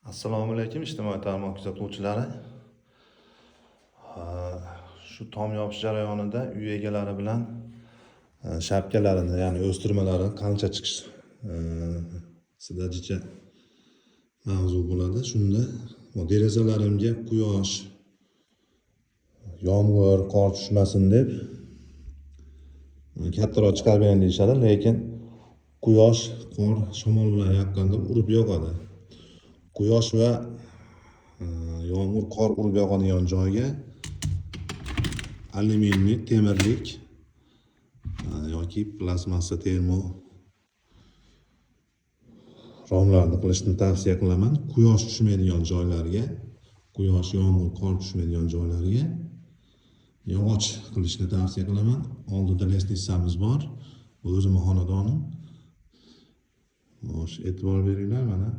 Assalomu alaykum ijtimoiy tarmoq kuzatuvchilari. Shu tom yopish jarayonida uy egalari bilan shapkalarini, ya'ni o'stirmalarini qancha chiqish sidajicha mavzu bo'ladi. Shunda derazalarimga quyosh, yomg'ir, qor tushmasin deb kattaroq chiqarib bering deyishadi, lekin quyosh, qor, shamol bilan yoqqanda urib yoqadi. Quyosh va yomg'ir, qor urib yoqadigan joyga alyuminiyli, temirlik yoki plastmassa termo romlarni qilishni tavsiya qilaman. Quyosh tushmaydigan joylarga, quyosh, yomg'ir, qor tushmaydigan joylarga yog'och qilishni tavsiya qilaman. Oldida lestnitsamiz bor. Bu o'zimning xonadonim. Xo'sh, e'tibor beringlar mana.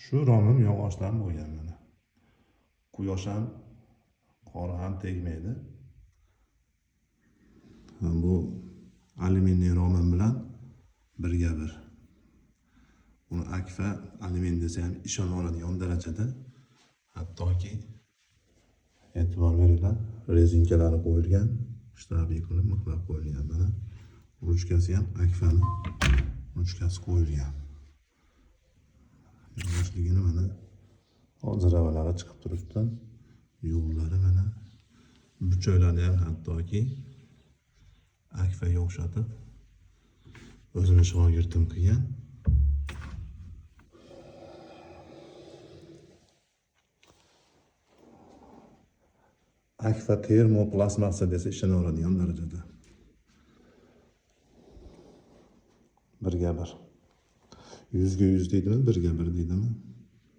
Shu romim yog'ochdan bo'lgan mana. Quyosh ham, qor ham tegmaydi. Bu alyuminiy romim bilan birga bir. Uni akfa alyumin desa ham ishona oladigan darajada, hattoki e'tibor beringlar, rezinkalari qo'yilgan, shtabiy qilib mixlab qo'yilgan mana. Ruchkasi ham akfani ruchkasi qo'yilgan. Yoshligini mana ziravalari chiqib turibdi. Yo'llari mana burchaklari ham hattoki akfaga o'xshatib o'zimning shogirdim qilgan. Akfa termo plastmassa desa ishona oladigan darajada. Birga bir. 100 ga 100 deydimi, 1 ga 1 deydimi?